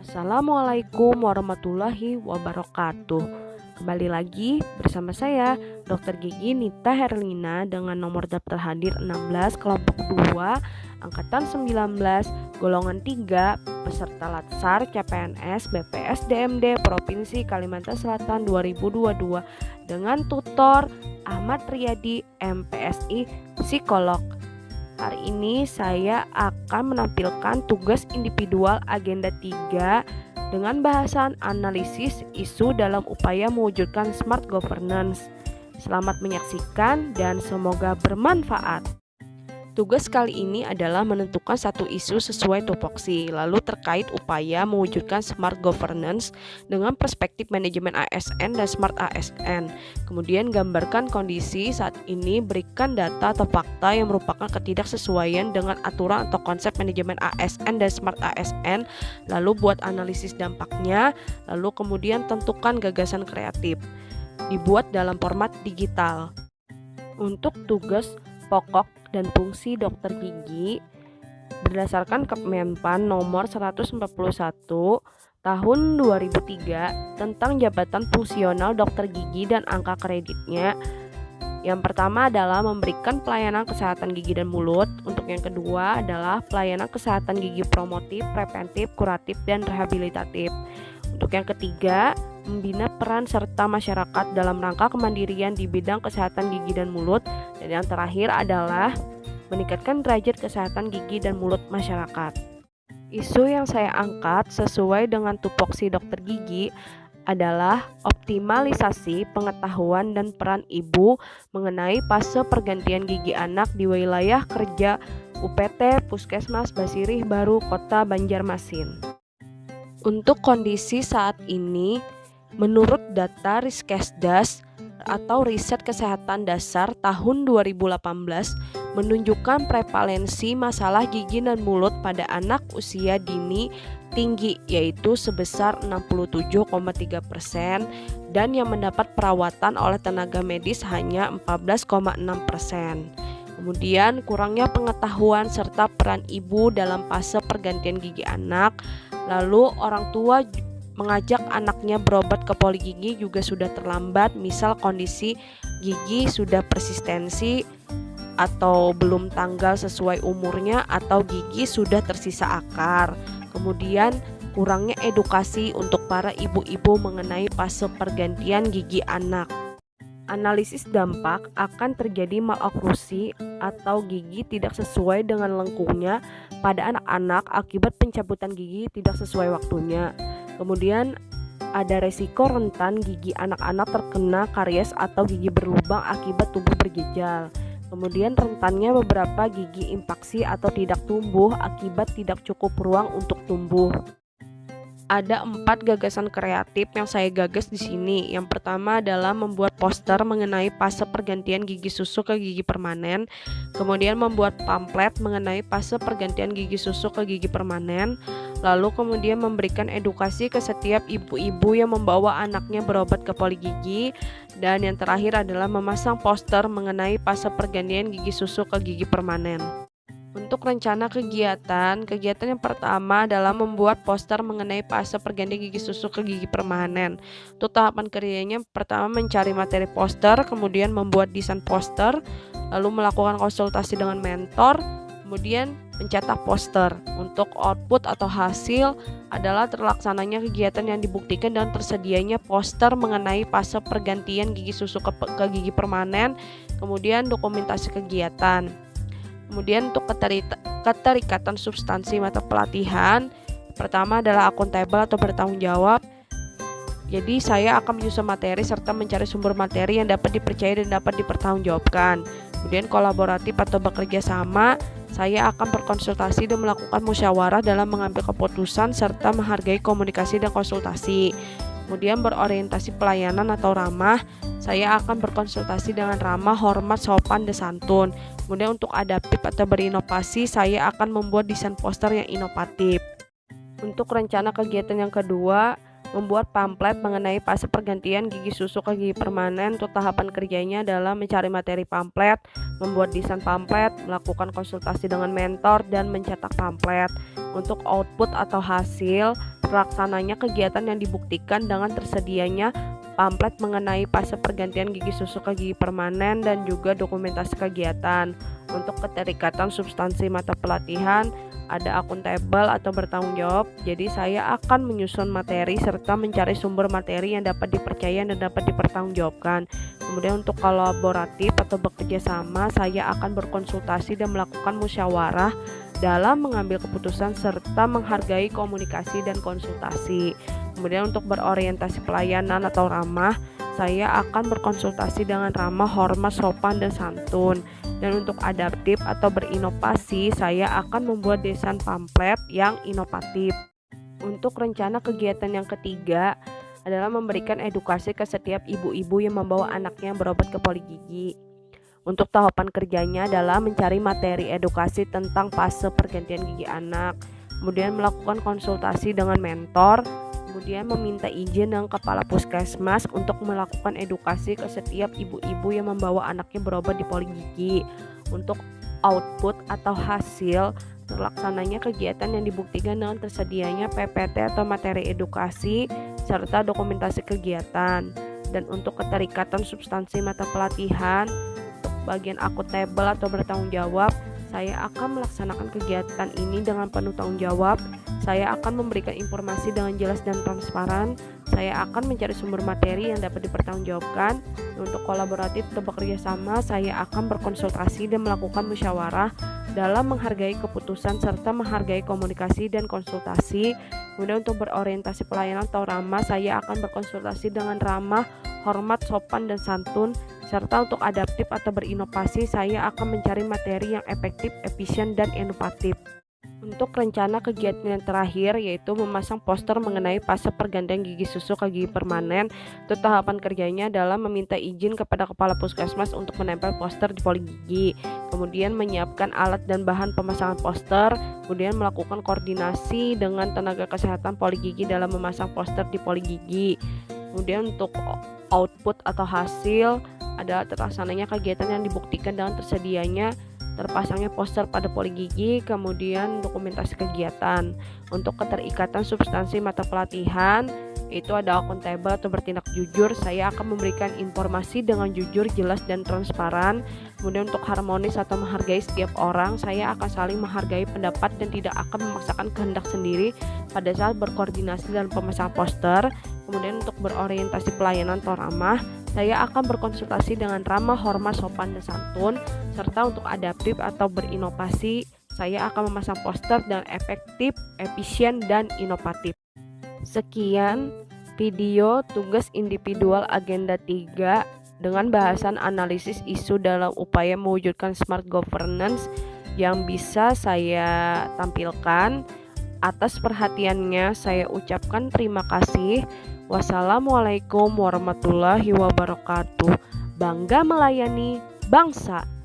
Assalamualaikum warahmatullahi wabarakatuh. Kembali lagi bersama saya Dr. Gigi Nita Herlina dengan nomor daftar hadir 16 kelompok 2 angkatan 19 golongan 3 peserta Latsar CPNS BPS DMD Provinsi Kalimantan Selatan 2022 dengan tutor Ahmad Riyadi MPSI Psikolog. Hari ini saya akan menampilkan tugas individual agenda 3 dengan bahasan analisis isu dalam upaya mewujudkan smart governance. Selamat menyaksikan dan semoga bermanfaat. Tugas kali ini adalah menentukan satu isu sesuai tupoksi, lalu terkait upaya mewujudkan smart governance dengan perspektif manajemen ASN dan smart ASN. Kemudian gambarkan kondisi saat ini, berikan data atau fakta yang merupakan ketidaksesuaian dengan aturan atau konsep manajemen ASN dan smart ASN, lalu buat analisis dampaknya, lalu kemudian tentukan gagasan kreatif. Dibuat dalam format digital. Untuk tugas pokok dan fungsi dokter gigi berdasarkan Kemenpan nomor 141 tahun 2003 tentang jabatan fungsional dokter gigi dan angka kreditnya. Yang pertama adalah memberikan pelayanan kesehatan gigi dan mulut. Untuk yang kedua adalah pelayanan kesehatan gigi promotif, preventif, kuratif, dan rehabilitatif. Untuk yang ketiga, membina peran serta masyarakat dalam rangka kemandirian di bidang kesehatan gigi dan mulut. Dan yang terakhir adalah meningkatkan derajat kesehatan gigi dan mulut masyarakat. Isu yang saya angkat sesuai dengan tupoksi dokter gigi adalah optimalisasi pengetahuan dan peran ibu mengenai fase pergantian gigi anak di wilayah kerja UPT Puskesmas Basirih Baru Kota Banjarmasin. Untuk kondisi saat ini, menurut data Riskesdas atau Riset Kesehatan Dasar tahun 2018 menunjukkan prevalensi masalah gigi dan mulut pada anak usia dini tinggi, yaitu sebesar 67,3%, dan yang mendapat perawatan oleh tenaga medis hanya 14,6%. Kemudian kurangnya pengetahuan serta peran ibu dalam fase pergantian gigi anak, lalu orang tua mengajak anaknya berobat ke poligigi juga sudah terlambat, misal kondisi gigi sudah persistensi atau belum tanggal sesuai umurnya atau gigi sudah tersisa akar. Kemudian kurangnya edukasi untuk para ibu-ibu mengenai fase pergantian gigi anak. Analisis dampak akan terjadi maloklusi atau gigi tidak sesuai dengan lengkungnya pada anak-anak akibat pencabutan gigi tidak sesuai waktunya. Kemudian ada resiko rentan gigi anak-anak terkena karies atau gigi berlubang akibat tubuh berjejal. Kemudian rentannya beberapa gigi impaksi atau tidak tumbuh akibat tidak cukup ruang untuk tumbuh. Ada 4 gagasan kreatif yang saya gagas di sini. Yang pertama adalah membuat poster mengenai fase pergantian gigi susu ke gigi permanen. Kemudian membuat pamflet mengenai fase pergantian gigi susu ke gigi permanen. Lalu kemudian memberikan edukasi ke setiap ibu-ibu yang membawa anaknya berobat ke poligigi. Dan yang terakhir adalah memasang poster mengenai fase pergantian gigi susu ke gigi permanen. Untuk rencana kegiatan yang pertama adalah membuat poster mengenai fase pergantian gigi susu ke gigi permanen. Untuk tahapan kerjanya, pertama mencari materi poster, kemudian membuat desain poster, lalu melakukan konsultasi dengan mentor, kemudian mencetak poster. Untuk output atau hasil adalah terlaksananya kegiatan yang dibuktikan dan tersedianya poster mengenai fase pergantian gigi susu ke gigi permanen, kemudian dokumentasi kegiatan. Kemudian untuk keterikatan substansi mata pelatihan, pertama adalah akuntabel atau bertanggung jawab. Jadi saya akan menyusun materi serta mencari sumber materi yang dapat dipercaya dan dapat dipertanggungjawabkan. Kemudian kolaboratif atau bekerja sama, saya akan berkonsultasi dan melakukan musyawarah dalam mengambil keputusan serta menghargai komunikasi dan konsultasi. Kemudian berorientasi pelayanan atau ramah, saya akan berkonsultasi dengan ramah, hormat, sopan, dan santun. Kemudian untuk adaptif atau berinovasi, saya akan membuat desain poster yang inovatif. Untuk rencana kegiatan yang kedua, membuat pamflet mengenai fase pergantian gigi susu ke gigi permanen. Untuk tahapan kerjanya adalah mencari materi pamflet, membuat desain pamflet, melakukan konsultasi dengan mentor, dan mencetak pamflet. Untuk output atau hasil, terlaksananya kegiatan yang dibuktikan dengan tersedianya pamflet mengenai fase pergantian gigi susu ke gigi permanen dan juga dokumentasi kegiatan. Untuk keterikatan substansi mata pelatihan, ada akuntabel atau bertanggung jawab. Jadi saya akan menyusun materi serta mencari sumber materi yang dapat dipercaya dan dapat dipertanggungjawabkan. Kemudian untuk kolaboratif atau bekerja sama, saya akan berkonsultasi dan melakukan musyawarah dalam mengambil keputusan serta menghargai komunikasi dan konsultasi. Kemudian untuk berorientasi pelayanan atau ramah, saya akan berkonsultasi dengan ramah, hormat, sopan, dan santun. Dan untuk adaptif atau berinovasi, saya akan membuat desain pamflet yang inovatif. Untuk rencana kegiatan yang ketiga adalah memberikan edukasi ke setiap ibu-ibu yang membawa anaknya yang berobat ke poligigi. Untuk tahapan kerjanya adalah mencari materi edukasi tentang fase pergantian gigi anak, kemudian melakukan konsultasi dengan mentor, kemudian meminta izin dengan kepala puskesmas untuk melakukan edukasi ke setiap ibu-ibu yang membawa anaknya berobat di poligigi. Untuk output atau hasil terlaksananya kegiatan yang dibuktikan dengan tersedianya PPT atau materi edukasi serta dokumentasi kegiatan. Dan untuk keterikatan substansi mata pelatihan, untuk bagian akuntabel atau bertanggung jawab, saya akan melaksanakan kegiatan ini dengan penuh tanggung jawab. Saya akan memberikan informasi dengan jelas dan transparan. Saya akan mencari sumber materi yang dapat dipertanggungjawabkan. Untuk kolaboratif atau bekerja sama, saya akan berkonsultasi dan melakukan musyawarah dalam menghargai keputusan serta menghargai komunikasi dan konsultasi. Kemudian untuk berorientasi pelayanan atau ramah, saya akan berkonsultasi dengan ramah, hormat, sopan, dan santun. Serta untuk adaptif atau berinovasi, saya akan mencari materi yang efektif, efisien, dan inovatif. Untuk rencana kegiatan yang terakhir yaitu memasang poster mengenai fase pergantian gigi susu ke gigi permanen. Untuk tahapan kerjanya adalah meminta izin kepada kepala puskesmas untuk menempel poster di poligigi, kemudian menyiapkan alat dan bahan pemasangan poster, kemudian melakukan koordinasi dengan tenaga kesehatan poligigi dalam memasang poster di poligigi. Kemudian untuk output atau hasil adalah terlaksananya kegiatan yang dibuktikan dengan tersedianya terpasangnya poster pada poligigi, kemudian dokumentasi kegiatan. Untuk keterikatan substansi mata pelatihan, itu ada akuntabel atau bertindak jujur. Saya akan memberikan informasi dengan jujur, jelas, dan transparan. Kemudian untuk harmonis atau menghargai setiap orang, saya akan saling menghargai pendapat dan tidak akan memaksakan kehendak sendiri pada saat berkoordinasi dalam pemasangan poster. Kemudian untuk berorientasi pelayanan atau ramah, saya akan berkonsultasi dengan ramah, hormat, sopan, dan santun. Serta untuk adaptif atau berinovasi, saya akan memasang poster dengan efektif, efisien, dan inovatif. Sekian video tugas individual agenda 3 dengan bahasan analisis isu dalam upaya mewujudkan smart governance yang bisa saya tampilkan. Atas perhatiannya saya ucapkan terima kasih. Wassalamualaikum warahmatullahi wabarakatuh. Bangga melayani bangsa.